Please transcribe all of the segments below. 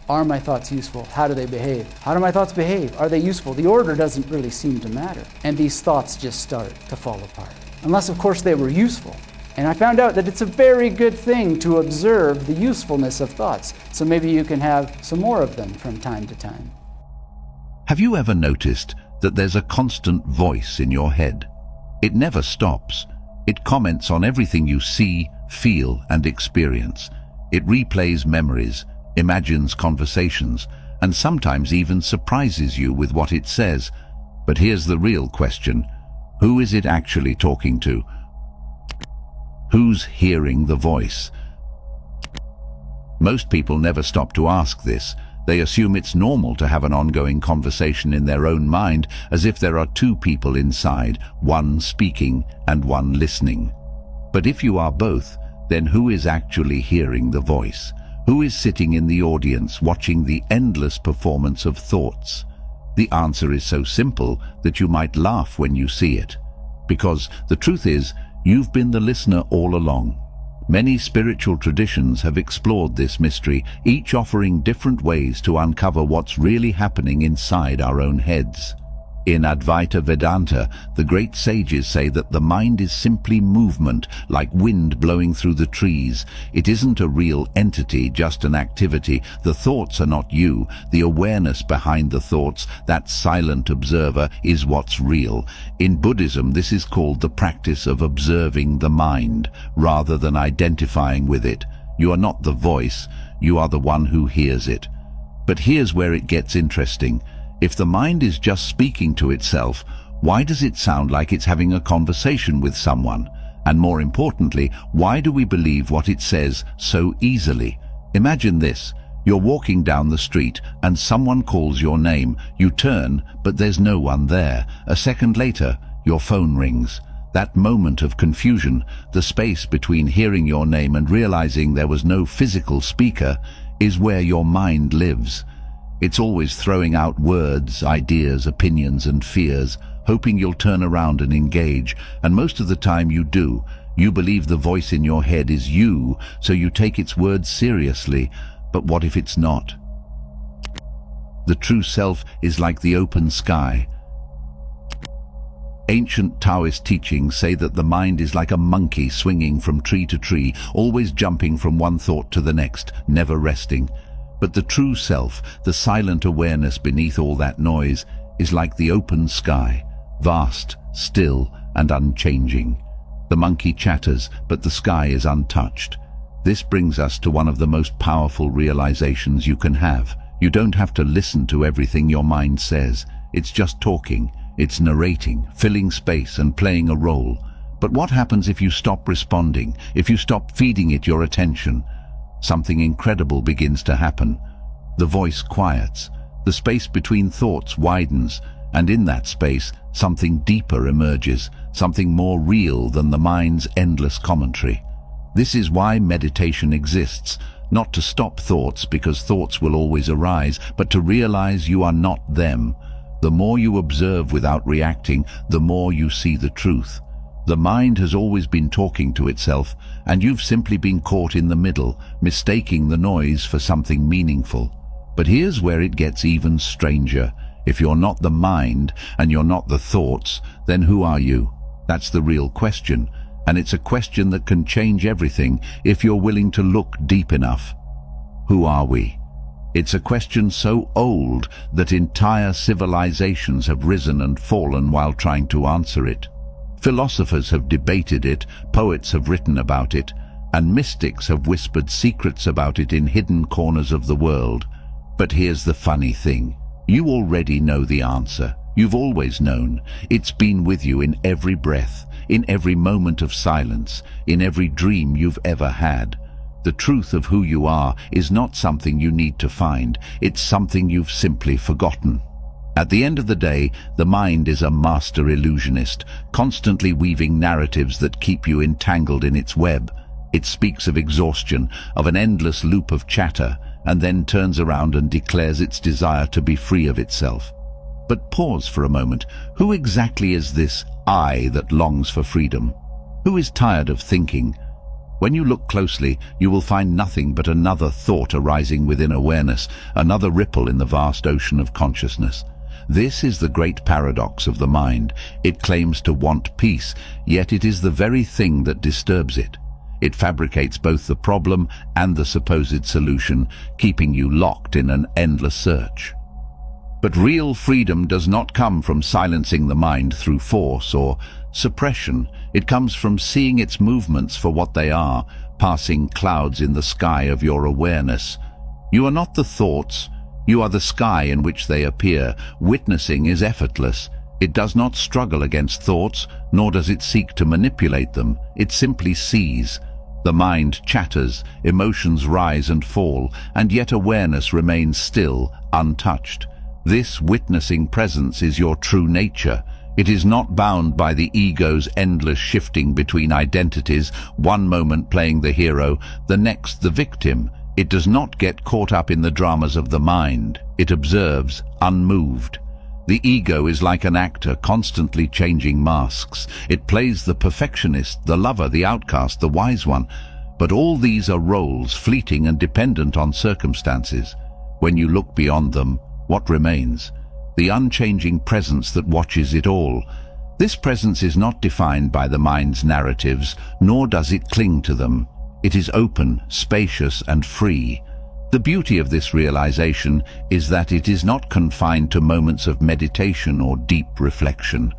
Are my thoughts useful? How do they behave? How do my thoughts behave? Are they useful? The order doesn't really seem to matter. And these thoughts just start to fall apart. Unless, of course, they were useful. And I found out that it's a very good thing to observe the usefulness of thoughts. So maybe you can have some more of them from time to time. Have you ever noticed that there's a constant voice in your head? It never stops. It comments on everything you see, feel, and experience. It replays memories, imagines conversations, and sometimes even surprises you with what it says. But here's the real question. Who is it actually talking to? Who's hearing the voice? Most people never stop to ask this. They assume it's normal to have an ongoing conversation in their own mind, as if there are two people inside, one speaking and one listening. But if you are both, then who is actually hearing the voice? Who is sitting in the audience watching the endless performance of thoughts? The answer is so simple that you might laugh when you see it. Because the truth is, you've been the listener all along. Many spiritual traditions have explored this mystery, each offering different ways to uncover what's really happening inside our own heads. In Advaita Vedanta, the great sages say that the mind is simply movement, like wind blowing through the trees. It isn't a real entity, just an activity. The thoughts are not you. The awareness behind the thoughts, that silent observer, is what's real. In Buddhism, this is called the practice of observing the mind, rather than identifying with it. You are not the voice, you are the one who hears it. But here's where it gets interesting. If the mind is just speaking to itself, why does it sound like it's having a conversation with someone? And more importantly, why do we believe what it says so easily? Imagine this. You're walking down the street and someone calls your name. You turn, but there's no one there. A second later, your phone rings. That moment of confusion, the space between hearing your name and realizing there was no physical speaker, is where your mind lives. It's always throwing out words, ideas, opinions, and fears, hoping you'll turn around and engage, and most of the time you do. You believe the voice in your head is you, so you take its words seriously. But what if it's not? The true self is like the open sky. Ancient Taoist teachings say that the mind is like a monkey swinging from tree to tree, always jumping from one thought to the next, never resting. But the true self, the silent awareness beneath all that noise, is like the open sky, vast, still, and unchanging. The monkey chatters, but the sky is untouched. This brings us to one of the most powerful realizations you can have. You don't have to listen to everything your mind says. It's just talking, it's narrating, filling space and playing a role. But what happens if you stop responding, if you stop feeding it your attention? Something incredible begins to happen. The voice quiets, the space between thoughts widens, and in that space, something deeper emerges, something more real than the mind's endless commentary. This is why meditation exists, not to stop thoughts because thoughts will always arise, but to realize you are not them. The more you observe without reacting, the more you see the truth. The mind has always been talking to itself, and you've simply been caught in the middle, mistaking the noise for something meaningful. But here's where it gets even stranger. If you're not the mind, and you're not the thoughts, then who are you? That's the real question, and it's a question that can change everything if you're willing to look deep enough. Who are we? It's a question so old that entire civilizations have risen and fallen while trying to answer it. Philosophers have debated it, poets have written about it, and mystics have whispered secrets about it in hidden corners of the world. But here's the funny thing. You already know the answer. You've always known. It's been with you in every breath, in every moment of silence, in every dream you've ever had. The truth of who you are is not something you need to find. It's something you've simply forgotten. At the end of the day, the mind is a master illusionist, constantly weaving narratives that keep you entangled in its web. It speaks of exhaustion, of an endless loop of chatter, and then turns around and declares its desire to be free of itself. But pause for a moment. Who exactly is this I that longs for freedom? Who is tired of thinking? When you look closely, you will find nothing but another thought arising within awareness, another ripple in the vast ocean of consciousness. This is the great paradox of the mind. It claims to want peace, yet it is the very thing that disturbs it. It fabricates both the problem and the supposed solution, keeping you locked in an endless search. But real freedom does not come from silencing the mind through force or suppression. It comes from seeing its movements for what they are, passing clouds in the sky of your awareness. You are not the thoughts, you are the sky in which they appear. Witnessing is effortless. It does not struggle against thoughts, nor does it seek to manipulate them. It simply sees. The mind chatters, emotions rise and fall, and yet awareness remains still, untouched. This witnessing presence is your true nature. It is not bound by the ego's endless shifting between identities, one moment playing the hero, the next the victim. It does not get caught up in the dramas of the mind. It observes, unmoved. The ego is like an actor constantly changing masks. It plays the perfectionist, the lover, the outcast, the wise one. But all these are roles, fleeting and dependent on circumstances. When you look beyond them, what remains? The unchanging presence that watches it all. This presence is not defined by the mind's narratives, nor does it cling to them. It is open, spacious, and free. The beauty of this realization is that it is not confined to moments of meditation or deep reflection.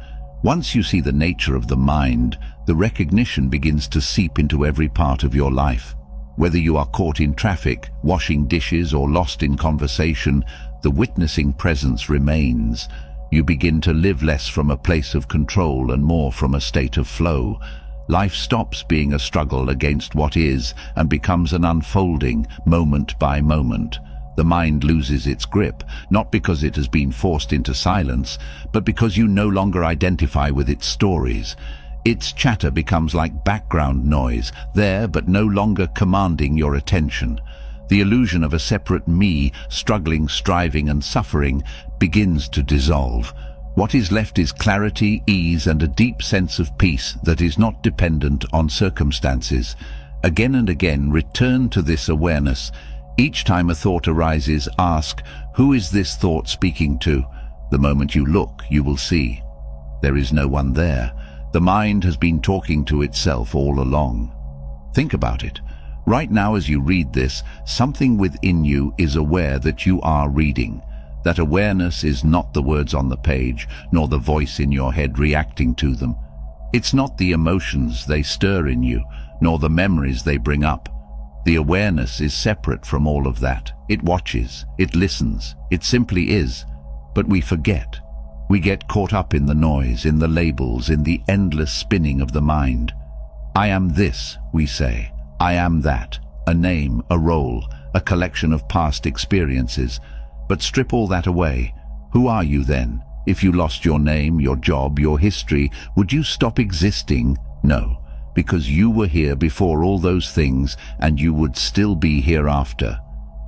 Once you see the nature of the mind, the recognition begins to seep into every part of your life. Whether you are caught in traffic, washing dishes, or lost in conversation, the witnessing presence remains. You begin to live less from a place of control and more from a state of flow. Life stops being a struggle against what is and becomes an unfolding, moment by moment. The mind loses its grip, not because it has been forced into silence, but because you no longer identify with its stories. Its chatter becomes like background noise, there but no longer commanding your attention. The illusion of a separate me, struggling, striving, and suffering, begins to dissolve. What is left is clarity, ease, and a deep sense of peace that is not dependent on circumstances. Again and again, return to this awareness. Each time a thought arises, ask, who is this thought speaking to? The moment you look, you will see. There is no one there. The mind has been talking to itself all along. Think about it. Right now as you read this, something within you is aware that you are reading. That awareness is not the words on the page, nor the voice in your head reacting to them. It's not the emotions they stir in you, nor the memories they bring up. The awareness is separate from all of that. It watches, it listens, it simply is. But we forget. We get caught up in the noise, in the labels, in the endless spinning of the mind. I am this, we say. I am that. A name, a role, a collection of past experiences. But strip all that away. Who are you then? If you lost your name, your job, your history, would you stop existing? No, because you were here before all those things, and you would still be hereafter.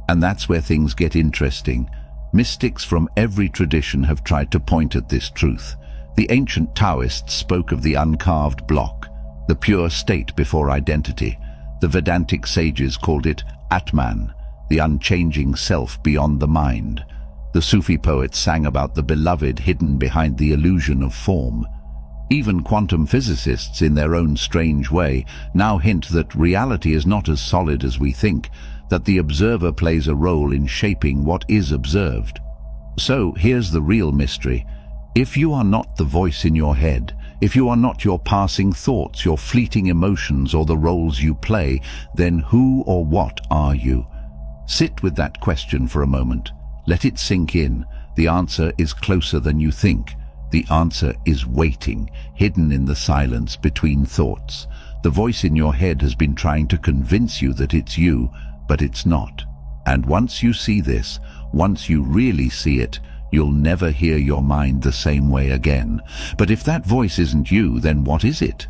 And that's where things get interesting. Mystics from every tradition have tried to point at this truth. The ancient Taoists spoke of the uncarved block, the pure state before identity. The Vedantic sages called it Atman, the unchanging self beyond the mind. The Sufi poets sang about the beloved hidden behind the illusion of form. Even quantum physicists, in their own strange way, now hint that reality is not as solid as we think, that the observer plays a role in shaping what is observed. So here's the real mystery. If you are not the voice in your head, if you are not your passing thoughts, your fleeting emotions, or the roles you play, then who or what are you? Sit with that question for a moment. Let it sink in. The answer is closer than you think. The answer is waiting, hidden in the silence between thoughts. The voice in your head has been trying to convince you that it's you, but it's not. And once you see this, once you really see it, you'll never hear your mind the same way again. But if that voice isn't you, then what is it?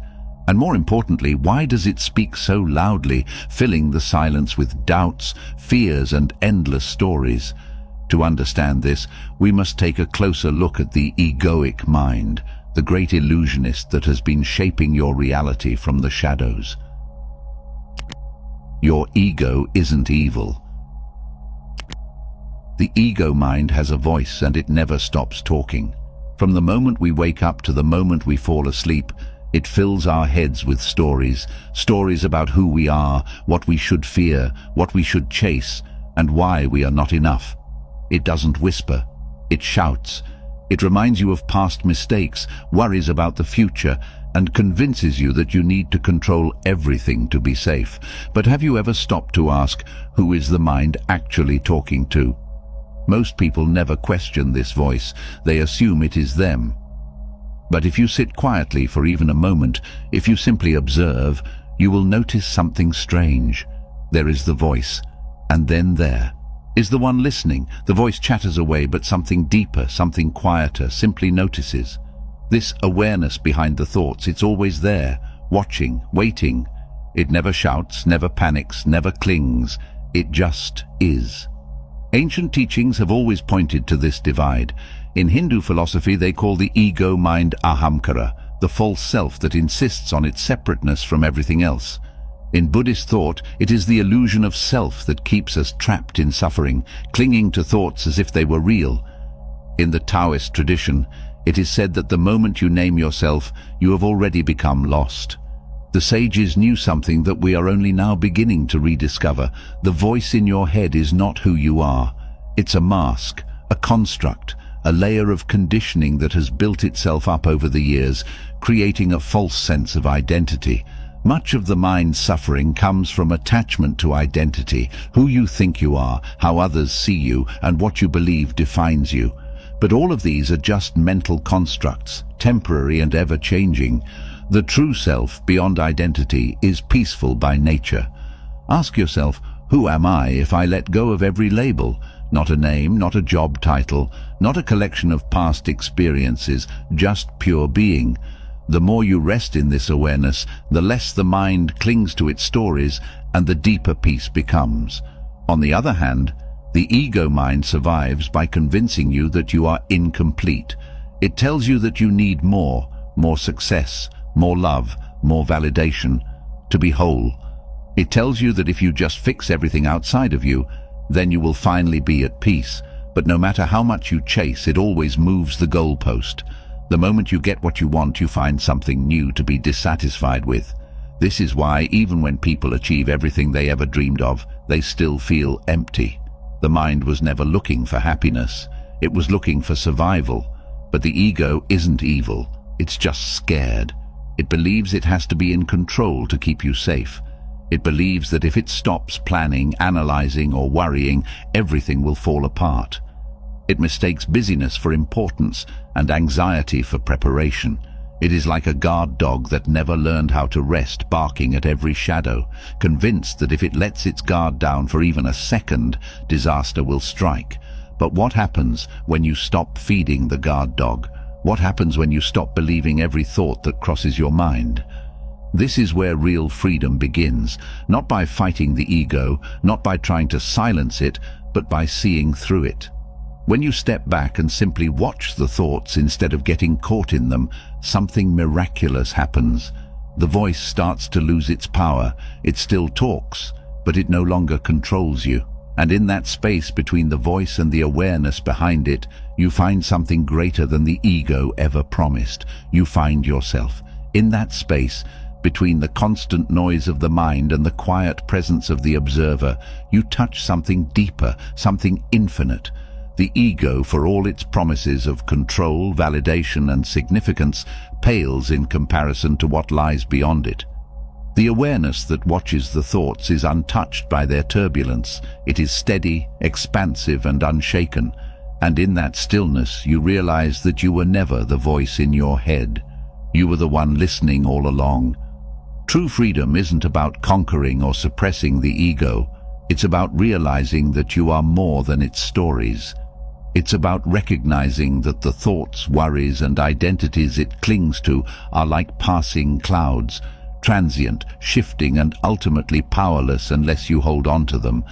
And more importantly, why does it speak so loudly, filling the silence with doubts, fears, and endless stories? To understand this, we must take a closer look at the egoic mind, the great illusionist that has been shaping your reality from the shadows. Your ego isn't evil. The ego mind has a voice and it never stops talking. From the moment we wake up to the moment we fall asleep, it fills our heads with stories. Stories about who we are, what we should fear, what we should chase, and why we are not enough. It doesn't whisper. It shouts. It reminds you of past mistakes, worries about the future, and convinces you that you need to control everything to be safe. But have you ever stopped to ask, who is the mind actually talking to? Most people never question this voice. They assume it is them. But if you sit quietly for even a moment, if you simply observe, you will notice something strange. There is the voice, and then there is the one listening. The voice chatters away, but something deeper, something quieter, simply notices. This awareness behind the thoughts, it's always there, watching, waiting. It never shouts, never panics, never clings. It just is. Ancient teachings have always pointed to this divide. In Hindu philosophy, they call the ego mind ahamkara, the false self that insists on its separateness from everything else. In Buddhist thought, it is the illusion of self that keeps us trapped in suffering, clinging to thoughts as if they were real. In the Taoist tradition, it is said that the moment you name yourself, you have already become lost. The sages knew something that we are only now beginning to rediscover. The voice in your head is not who you are. It's a mask, a construct, a layer of conditioning that has built itself up over the years, creating a false sense of identity. Much of the mind's suffering comes from attachment to identity, who you think you are, how others see you, and what you believe defines you. But all of these are just mental constructs, temporary and ever-changing. The true self, beyond identity, is peaceful by nature. Ask yourself, who am I if I let go of every label? Not a name, not a job title, not a collection of past experiences, just pure being. The more you rest in this awareness, the less the mind clings to its stories and the deeper peace becomes. On the other hand, the ego mind survives by convincing you that you are incomplete. It tells you that you need more success, more love, more validation, to be whole. It tells you that if you just fix everything outside of you, then you will finally be at peace. But no matter how much you chase, it always moves the goalpost. The moment you get what you want, you find something new to be dissatisfied with. This is why, even when people achieve everything they ever dreamed of, they still feel empty. The mind was never looking for happiness. It was looking for survival. But the ego isn't evil. It's just scared. It believes it has to be in control to keep you safe. It believes that if it stops planning, analyzing, or worrying, everything will fall apart. It mistakes busyness for importance and anxiety for preparation. It is like a guard dog that never learned how to rest, barking at every shadow, convinced that if it lets its guard down for even a second, disaster will strike. But what happens when you stop feeding the guard dog? What happens when you stop believing every thought that crosses your mind? This is where real freedom begins, not by fighting the ego, not by trying to silence it, but by seeing through it. When you step back and simply watch the thoughts instead of getting caught in them, something miraculous happens. The voice starts to lose its power. It still talks, but it no longer controls you. And in that space between the voice and the awareness behind it, you find something greater than the ego ever promised. You find yourself. In that space, between the constant noise of the mind and the quiet presence of the observer, you touch something deeper, something infinite. The ego, for all its promises of control, validation, and significance, pales in comparison to what lies beyond it. The awareness that watches the thoughts is untouched by their turbulence. It is steady, expansive, and unshaken. And in that stillness, you realize that you were never the voice in your head. You were the one listening all along. True freedom isn't about conquering or suppressing the ego. It's about realizing that you are more than its stories. It's about recognizing that the thoughts, worries, and identities it clings to are like passing clouds, transient, shifting, and ultimately powerless unless you hold on to them.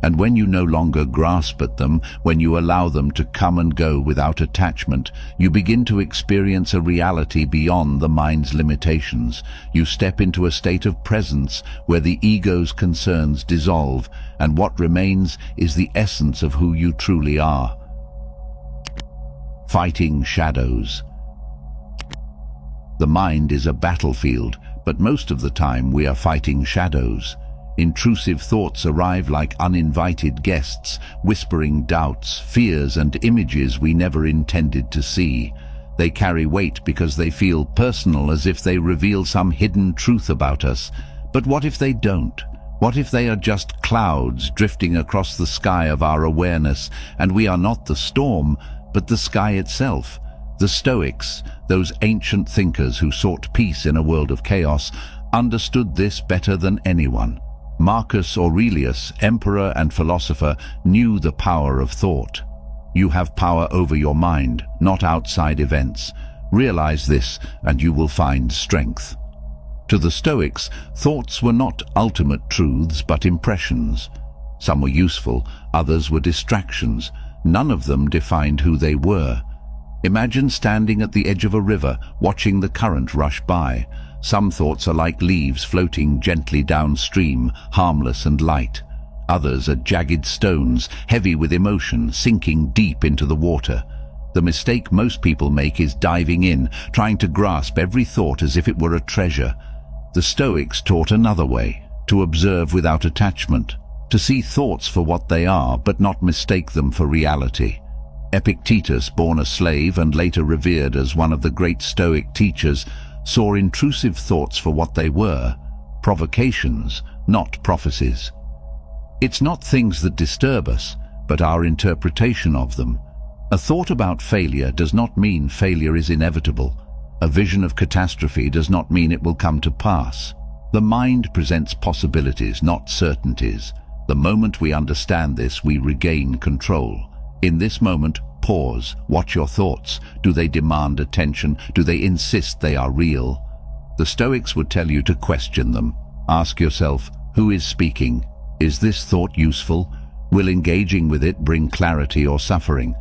And when you no longer grasp at them, when you allow them to come and go without attachment, you begin to experience a reality beyond the mind's limitations. You step into a state of presence where the ego's concerns dissolve, and what remains is the essence of who you truly are. Fighting shadows. The mind is a battlefield, but most of the time we are fighting shadows. Intrusive thoughts arrive like uninvited guests, whispering doubts, fears, and images we never intended to see. They carry weight because they feel personal, as if they reveal some hidden truth about us. But what if they don't? What if they are just clouds drifting across the sky of our awareness, and we are not the storm, but the sky itself? The Stoics, those ancient thinkers who sought peace in a world of chaos, understood this better than anyone. Marcus Aurelius, emperor and philosopher, knew the power of thought. You have power over your mind, not outside events. Realize this, and you will find strength. To the Stoics, thoughts were not ultimate truths, but impressions. Some were useful, others were distractions. None of them defined who they were. Imagine standing at the edge of a river, watching the current rush by. Some thoughts are like leaves floating gently downstream, harmless and light. Others are jagged stones, heavy with emotion, sinking deep into the water. The mistake most people make is diving in, trying to grasp every thought as if it were a treasure. The Stoics taught another way, to observe without attachment, to see thoughts for what they are, but not mistake them for reality. Epictetus, born a slave and later revered as one of the great Stoic teachers, saw intrusive thoughts for what they were, provocations, not prophecies. It's not things that disturb us, but our interpretation of them. A thought about failure does not mean failure is inevitable. A vision of catastrophe does not mean it will come to pass. The mind presents possibilities, not certainties. The moment we understand this, we regain control. In this moment, pause, watch your thoughts. Do they demand attention? Do they insist they are real? The Stoics would tell you to question them. Ask yourself, who is speaking? Is this thought useful? Will engaging with it bring clarity or suffering?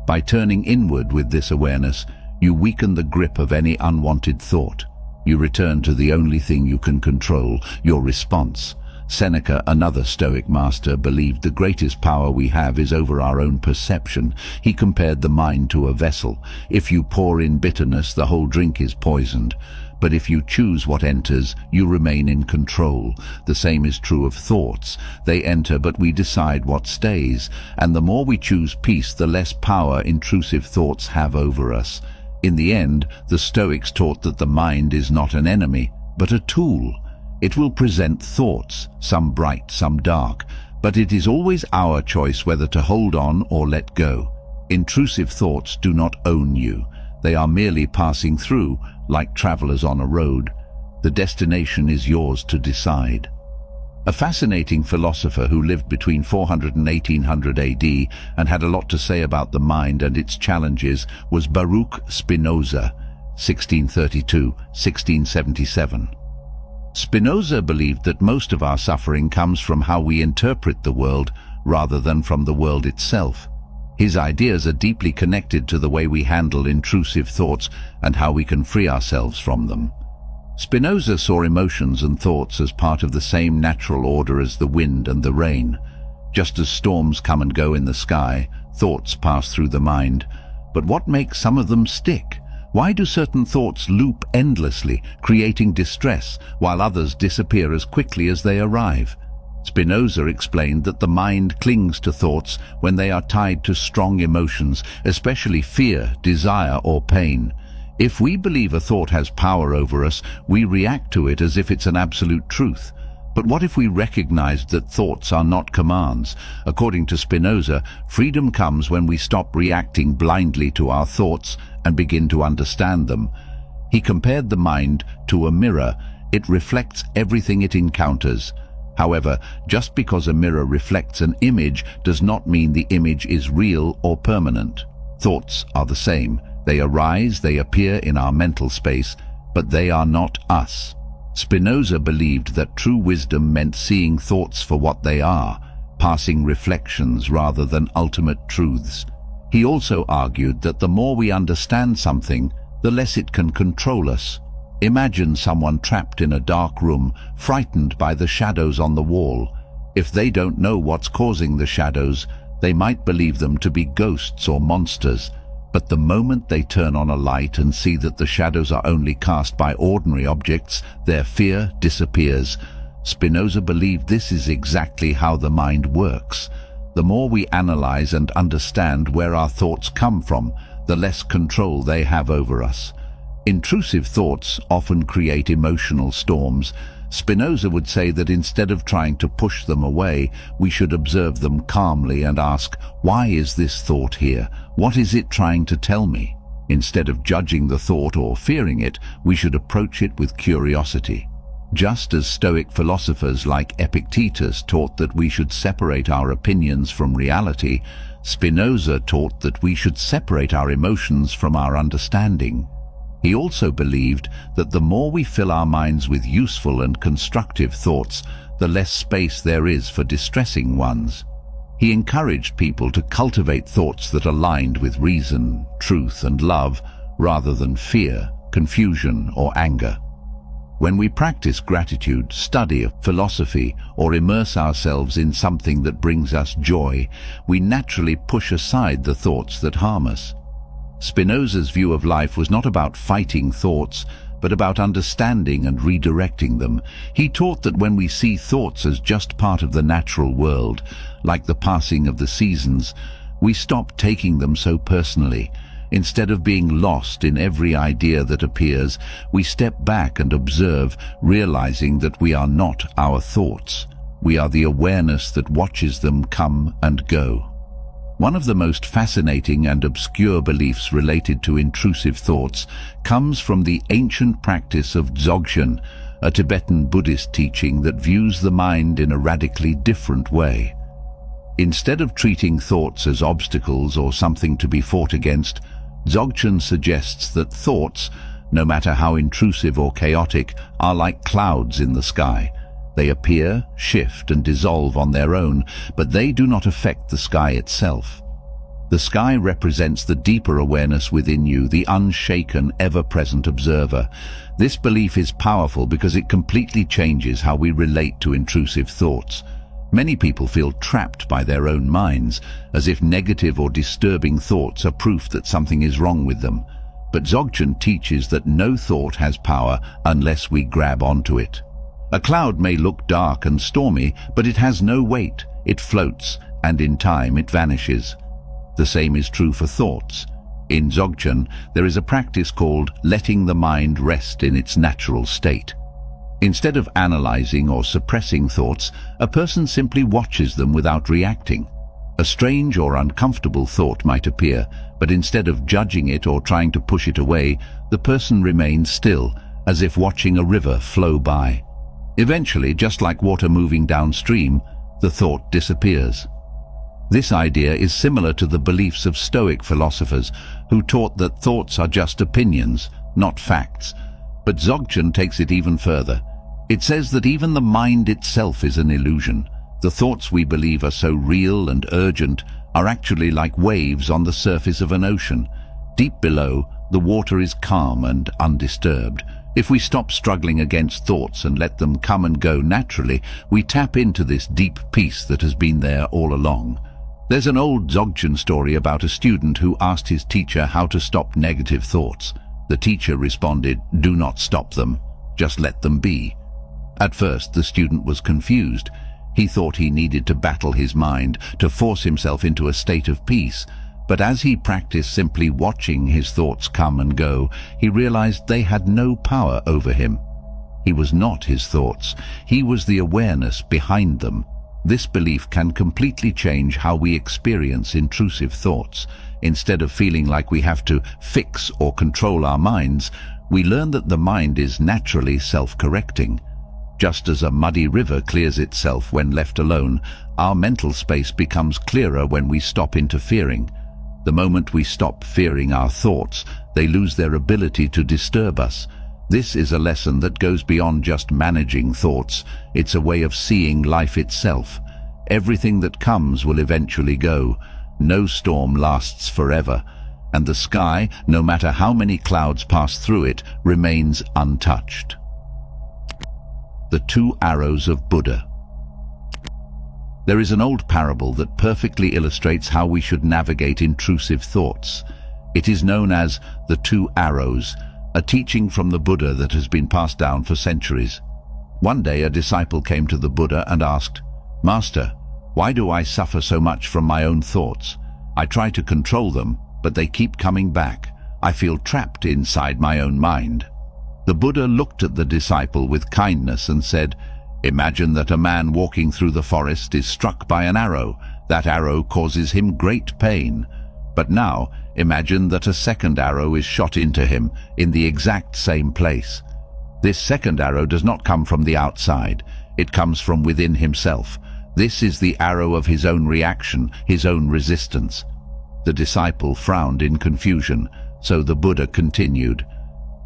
By turning inward with this awareness, you weaken the grip of any unwanted thought. You return to the only thing you can control, your response. Seneca, another Stoic master, believed the greatest power we have is over our own perception. He compared the mind to a vessel. If you pour in bitterness, the whole drink is poisoned. But if you choose what enters, you remain in control. The same is true of thoughts. They enter, but we decide what stays. And the more we choose peace, the less power intrusive thoughts have over us. In the end, the Stoics taught that the mind is not an enemy, but a tool. It will present thoughts, some bright, some dark, but it is always our choice whether to hold on or let go. Intrusive thoughts do not own you. They are merely passing through, like travelers on a road. The destination is yours to decide. A fascinating philosopher who lived between 400 and 1800 AD and had a lot to say about the mind and its challenges was Baruch Spinoza, 1632-1677. Spinoza believed that most of our suffering comes from how we interpret the world rather than from the world itself. His ideas are deeply connected to the way we handle intrusive thoughts and how we can free ourselves from them. Spinoza saw emotions and thoughts as part of the same natural order as the wind and the rain. Just as storms come and go in the sky, thoughts pass through the mind. But what makes some of them stick? Why do certain thoughts loop endlessly, creating distress, while others disappear as quickly as they arrive? Spinoza explained that the mind clings to thoughts when they are tied to strong emotions, especially fear, desire, or pain. If we believe a thought has power over us, we react to it as if it's an absolute truth. But what if we recognized that thoughts are not commands? According to Spinoza, freedom comes when we stop reacting blindly to our thoughts and begin to understand them. He compared the mind to a mirror. It reflects everything it encounters. However, just because a mirror reflects an image does not mean the image is real or permanent. Thoughts are the same. They arise, they appear in our mental space, but they are not us. Spinoza believed that true wisdom meant seeing thoughts for what they are. passing reflections rather than ultimate truths. He also argued that the more we understand something, the less it can control us. Imagine someone trapped in a dark room, frightened by the shadows on the wall. If they don't know what's causing the shadows, they might believe them to be ghosts or monsters. But the moment they turn on a light and see that the shadows are only cast by ordinary objects, their fear disappears. Spinoza believed this is exactly how the mind works. The more we analyze and understand where our thoughts come from, the less control they have over us. Intrusive thoughts often create emotional storms. Spinoza would say that instead of trying to push them away, we should observe them calmly and ask, why is this thought here? What is it trying to tell me? Instead of judging the thought or fearing it, we should approach it with curiosity. Just as Stoic philosophers like Epictetus taught that we should separate our opinions from reality, Spinoza taught that we should separate our emotions from our understanding. He also believed that the more we fill our minds with useful and constructive thoughts, the less space there is for distressing ones. He encouraged people to cultivate thoughts that aligned with reason, truth, and love, rather than fear, confusion, or anger. When we practice gratitude, study philosophy, or immerse ourselves in something that brings us joy, we naturally push aside the thoughts that harm us. Spinoza's view of life was not about fighting thoughts, but about understanding and redirecting them. He taught that when we see thoughts as just part of the natural world, like the passing of the seasons, we stop taking them so personally. Instead of being lost in every idea that appears, we step back and observe, realizing that we are not our thoughts. We are the awareness that watches them come and go. One of the most fascinating and obscure beliefs related to intrusive thoughts comes from the ancient practice of Dzogchen, a Tibetan Buddhist teaching that views the mind in a radically different way. Instead of treating thoughts as obstacles or something to be fought against, Dzogchen suggests that thoughts, no matter how intrusive or chaotic, are like clouds in the sky. They appear, shift, and dissolve on their own, but they do not affect the sky itself. The sky represents the deeper awareness within you, the unshaken, ever-present observer. This belief is powerful because it completely changes how we relate to intrusive thoughts. Many people feel trapped by their own minds, as if negative or disturbing thoughts are proof that something is wrong with them. But Dzogchen teaches that no thought has power unless we grab onto it. A cloud may look dark and stormy, but it has no weight. It floats, and in time it vanishes. The same is true for thoughts. In Dzogchen, there is a practice called letting the mind rest in its natural state. Instead of analyzing or suppressing thoughts, a person simply watches them without reacting. A strange or uncomfortable thought might appear, but instead of judging it or trying to push it away, the person remains still, as if watching a river flow by. Eventually, just like water moving downstream, the thought disappears. This idea is similar to the beliefs of Stoic philosophers who taught that thoughts are just opinions, not facts. But Dzogchen takes it even further. It says that even the mind itself is an illusion. The thoughts we believe are so real and urgent are actually like waves on the surface of an ocean. Deep below, the water is calm and undisturbed. If we stop struggling against thoughts and let them come and go naturally, we tap into this deep peace that has been there all along. There's an old Dzogchen story about a student who asked his teacher how to stop negative thoughts. The teacher responded, "Do not stop them, just let them be." At first, the student was confused. He thought he needed to battle his mind, to force himself into a state of peace. But as he practiced simply watching his thoughts come and go, he realized they had no power over him. He was not his thoughts. He was the awareness behind them. This belief can completely change how we experience intrusive thoughts. Instead of feeling like we have to fix or control our minds, we learn that the mind is naturally self-correcting. Just as a muddy river clears itself when left alone, our mental space becomes clearer when we stop interfering. The moment we stop fearing our thoughts, they lose their ability to disturb us. This is a lesson that goes beyond just managing thoughts. It's a way of seeing life itself. Everything that comes will eventually go. No storm lasts forever, and the sky, no matter how many clouds pass through it, remains untouched. The two arrows of Buddha. There is an old parable that perfectly illustrates how we should navigate intrusive thoughts. It is known as the two arrows, a teaching from the Buddha that has been passed down for centuries. One day a disciple came to the Buddha and asked, "Master, why do I suffer so much from my own thoughts? I try to control them, but they keep coming back. I feel trapped inside my own mind." The Buddha looked at the disciple with kindness and said, "Imagine that a man walking through the forest is struck by an arrow. That arrow causes him great pain. But now, imagine that a second arrow is shot into him in the exact same place. This second arrow does not come from the outside. It comes from within himself. This is the arrow of his own reaction, his own resistance." The disciple frowned in confusion, so the Buddha continued,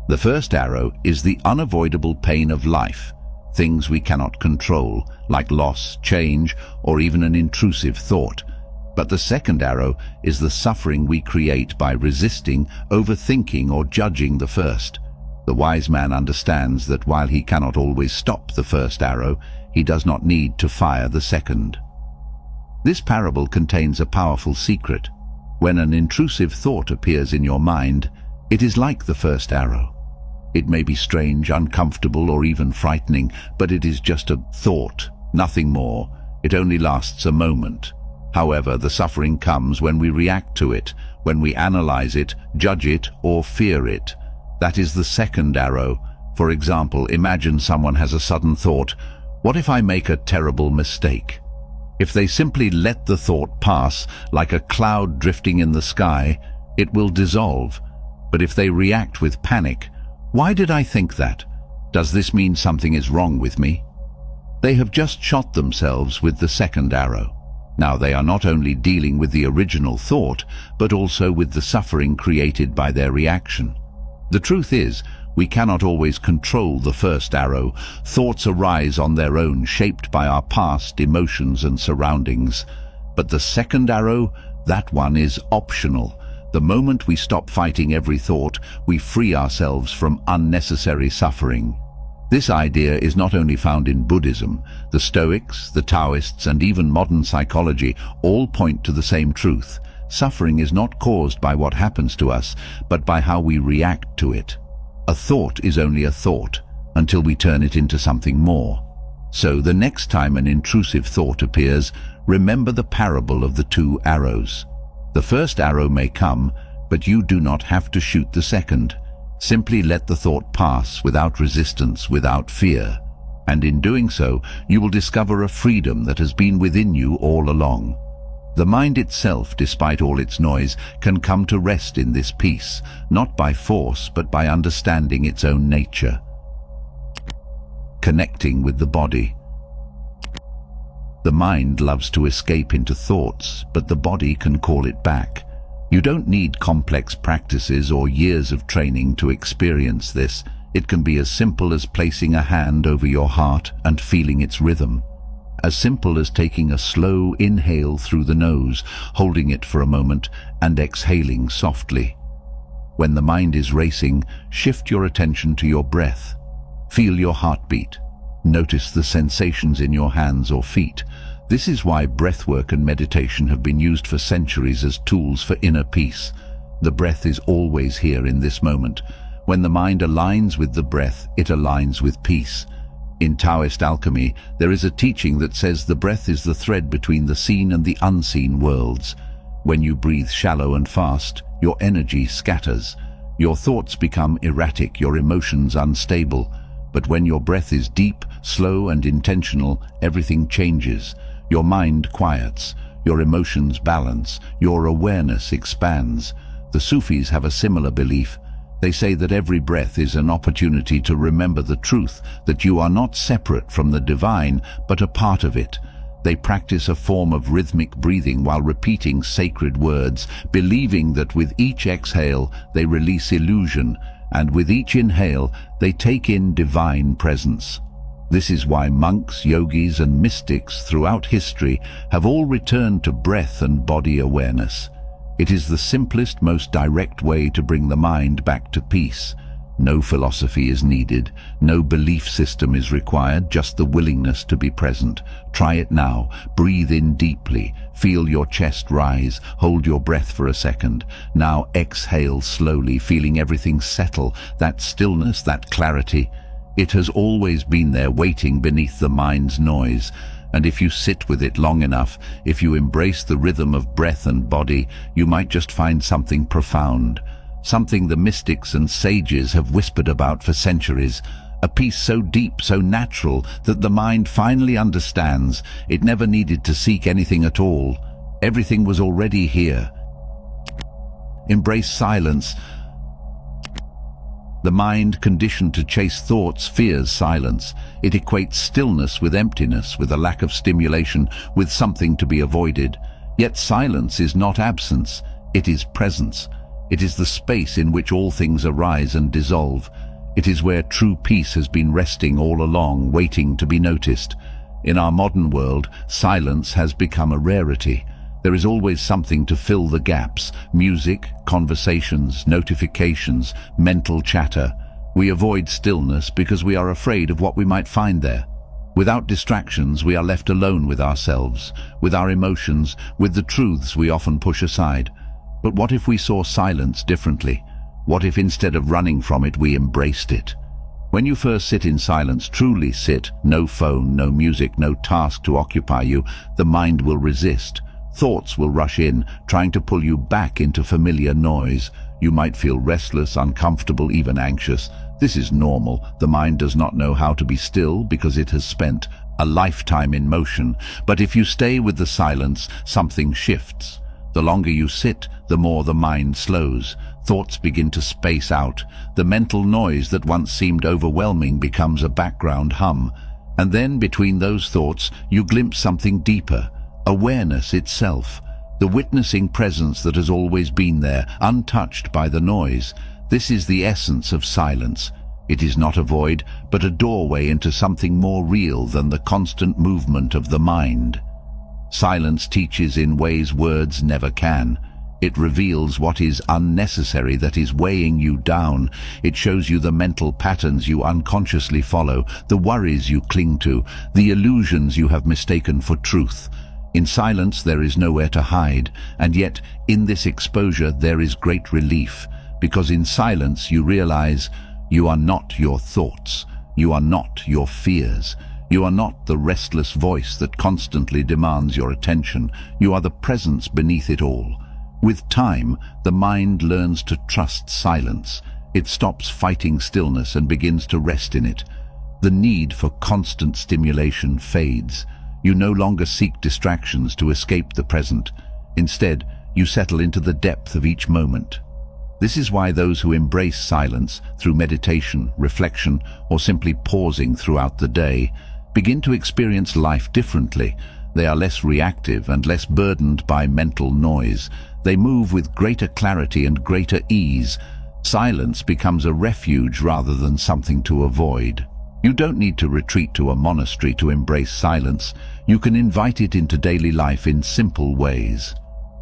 "The first arrow is the unavoidable pain of life, things we cannot control, like loss, change, or even an intrusive thought. But the second arrow is the suffering we create by resisting, overthinking, or judging the first. The wise man understands that while he cannot always stop the first arrow, he does not need to fire the second." This parable contains a powerful secret. When an intrusive thought appears in your mind, it is like the first arrow. It may be strange, uncomfortable, or even frightening, but it is just a thought, nothing more. It only lasts a moment. However, the suffering comes when we react to it, when we analyze it, judge it, or fear it. That is the second arrow. For example, imagine someone has a sudden thought, "What if I make a terrible mistake?" If they simply let the thought pass, like a cloud drifting in the sky, it will dissolve. But if they react with panic, "Why did I think that? Does this mean something is wrong with me?" They have just shot themselves with the second arrow. Now they are not only dealing with the original thought, but also with the suffering created by their reaction. The truth is, we cannot always control the first arrow. Thoughts arise on their own, shaped by our past, emotions, and surroundings. But the second arrow, that one is optional. The moment we stop fighting every thought, we free ourselves from unnecessary suffering. This idea is not only found in Buddhism. The Stoics, the Taoists, and even modern psychology all point to the same truth. Suffering is not caused by what happens to us, but by how we react to it. A thought is only a thought, until we turn it into something more. So the next time an intrusive thought appears, remember the parable of the two arrows. The first arrow may come, but you do not have to shoot the second. Simply let the thought pass without resistance, without fear. And in doing so, you will discover a freedom that has been within you all along. The mind itself, despite all its noise, can come to rest in this peace, not by force, but by understanding its own nature. Connecting with the body. The mind loves to escape into thoughts, but the body can call it back. You don't need complex practices or years of training to experience this. It can be as simple as placing a hand over your heart and feeling its rhythm. As simple as taking a slow inhale through the nose, holding it for a moment, and exhaling softly. When the mind is racing, shift your attention to your breath. Feel your heartbeat. Notice the sensations in your hands or feet. This is why breathwork and meditation have been used for centuries as tools for inner peace. The breath is always here in this moment. When the mind aligns with the breath, it aligns with peace. In Taoist alchemy, there is a teaching that says the breath is the thread between the seen and the unseen worlds. When you breathe shallow and fast, your energy scatters. Your thoughts become erratic, your emotions unstable. But when your breath is deep, slow, and intentional, everything changes. Your mind quiets, your emotions balance, your awareness expands. The Sufis have a similar belief. They say that every breath is an opportunity to remember the truth, that you are not separate from the divine, but a part of it. They practice a form of rhythmic breathing while repeating sacred words, believing that with each exhale they release illusion, and with each inhale they take in divine presence. This is why monks, yogis, and mystics throughout history have all returned to breath and body awareness. It is the simplest, most direct way to bring the mind back to peace. No philosophy is needed, no belief system is required, just the willingness to be present. Try it now. Breathe in deeply. Feel your chest rise. Hold your breath for a second. Now exhale slowly, feeling everything settle, that stillness, that clarity. It has always been there, waiting beneath the mind's noise. And if you sit with it long enough, if you embrace the rhythm of breath and body, you might just find something profound. Something the mystics and sages have whispered about for centuries. A peace so deep, so natural, that the mind finally understands. It never needed to seek anything at all. Everything was already here. Embrace silence. The mind, conditioned to chase thoughts, fears silence. It equates stillness with emptiness, with a lack of stimulation, with something to be avoided. Yet silence is not absence, it is presence. It is the space in which all things arise and dissolve. It is where true peace has been resting all along, waiting to be noticed. In our modern world, silence has become a rarity. There is always something to fill the gaps: music, conversations, notifications, mental chatter. We avoid stillness because we are afraid of what we might find there. Without distractions, we are left alone with ourselves, with our emotions, with the truths we often push aside. But what if we saw silence differently? What if instead of running from it, we embraced it? When you first sit in silence, truly sit, no phone, no music, no task to occupy you, the mind will resist. Thoughts will rush in, trying to pull you back into familiar noise. You might feel restless, uncomfortable, even anxious. This is normal. The mind does not know how to be still because it has spent a lifetime in motion. But if you stay with the silence, something shifts. The longer you sit, the more the mind slows. Thoughts begin to space out. The mental noise that once seemed overwhelming becomes a background hum. And then, between those thoughts, you glimpse something deeper. Awareness itself. The witnessing presence that has always been there, untouched by the noise. This is the essence of silence. It is not a void, but a doorway into something more real than the constant movement of the mind. Silence teaches in ways words never can. It reveals what is unnecessary, that is weighing you down. It shows you the mental patterns you unconsciously follow, the worries you cling to, the illusions you have mistaken for truth. In silence there is nowhere to hide, and yet in this exposure there is great relief, because in silence you realize you are not your thoughts, you are not your fears. You are not the restless voice that constantly demands your attention. You are the presence beneath it all. With time, the mind learns to trust silence. It stops fighting stillness and begins to rest in it. The need for constant stimulation fades. You no longer seek distractions to escape the present. Instead, you settle into the depth of each moment. This is why those who embrace silence through meditation, reflection, or simply pausing throughout the day begin to experience life differently. They are less reactive and less burdened by mental noise. They move with greater clarity and greater ease. Silence becomes a refuge rather than something to avoid. You don't need to retreat to a monastery to embrace silence. You can invite it into daily life in simple ways.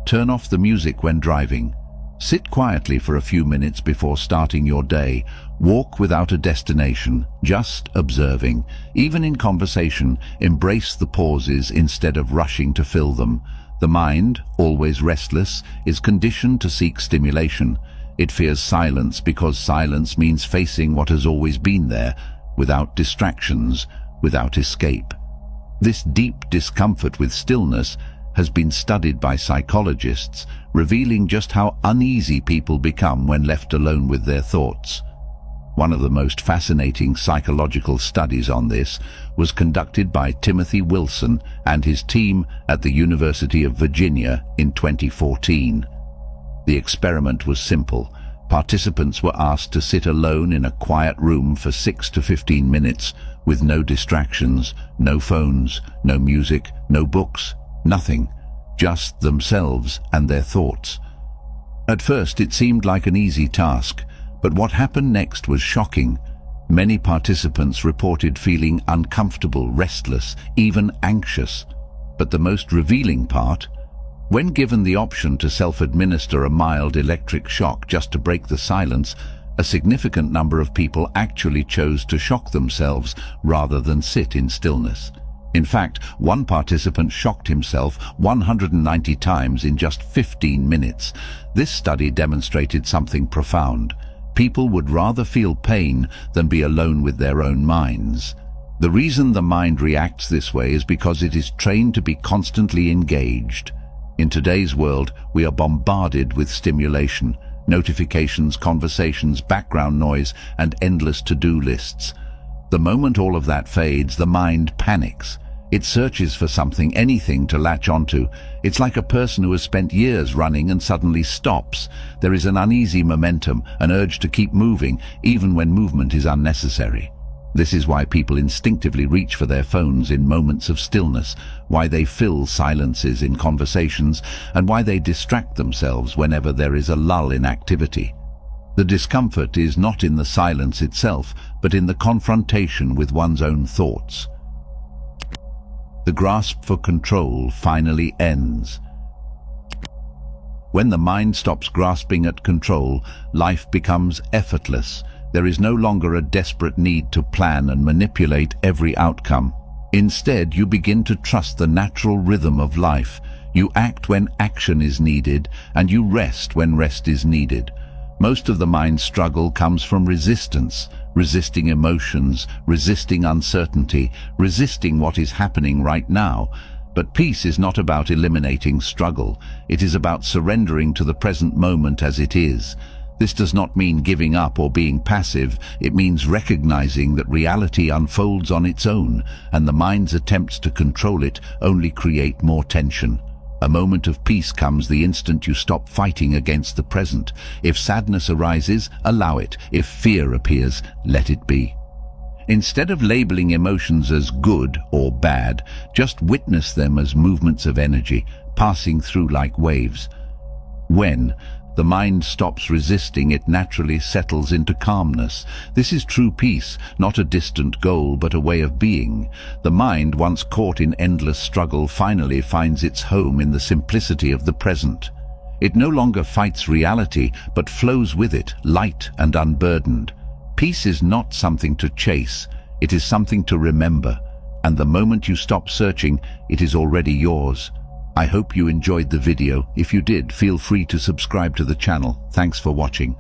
Turn off the music when driving. Sit quietly for a few minutes before starting your day. Walk without a destination, just observing. Even in conversation, embrace the pauses instead of rushing to fill them. The mind, always restless, is conditioned to seek stimulation. It fears silence because silence means facing what has always been there, without distractions, without escape. This deep discomfort with stillness has been studied by psychologists, revealing just how uneasy people become when left alone with their thoughts. One of the most fascinating psychological studies on this was conducted by Timothy Wilson and his team at the University of Virginia in 2014. The experiment was simple. Participants were asked to sit alone in a quiet room for 6 to 15 minutes with no distractions, no phones, no music, no books, nothing, just themselves and their thoughts. At first it seemed like an easy task, but what happened next was shocking. Many participants reported feeling uncomfortable, restless, even anxious. But the most revealing part, when given the option to self-administer a mild electric shock just to break the silence, a significant number of people actually chose to shock themselves rather than sit in stillness. In fact, one participant shocked himself 190 times in just 15 minutes. This study demonstrated something profound. People would rather feel pain than be alone with their own minds. The reason the mind reacts this way is because it is trained to be constantly engaged. In today's world, we are bombarded with stimulation, notifications, conversations, background noise, and endless to-do lists. The moment all of that fades, the mind panics. It searches for something, anything to latch onto. It's like a person who has spent years running and suddenly stops. There is an uneasy momentum, an urge to keep moving, even when movement is unnecessary. This is why people instinctively reach for their phones in moments of stillness, why they fill silences in conversations, and why they distract themselves whenever there is a lull in activity. The discomfort is not in the silence itself, but in the confrontation with one's own thoughts. The grasp for control finally ends. When the mind stops grasping at control, life becomes effortless. There is no longer a desperate need to plan and manipulate every outcome. Instead, you begin to trust the natural rhythm of life. You act when action is needed, and you rest when rest is needed. Most of the mind's struggle comes from resistance, resisting emotions, resisting uncertainty, resisting what is happening right now. But peace is not about eliminating struggle. It is about surrendering to the present moment as it is. This does not mean giving up or being passive. It means recognizing that reality unfolds on its own, and the mind's attempts to control it only create more tension. A moment of peace comes the instant you stop fighting against the present. If sadness arises, allow it. If fear appears, let it be. Instead of labeling emotions as good or bad, just witness them as movements of energy, passing through like waves. When the mind stops resisting, it naturally settles into calmness. This is true peace, not a distant goal, but a way of being. The mind, once caught in endless struggle, finally finds its home in the simplicity of the present. It no longer fights reality, but flows with it, light and unburdened. Peace is not something to chase, it is something to remember. And the moment you stop searching, it is already yours. I hope you enjoyed the video. If you did, feel free to subscribe to the channel. Thanks for watching.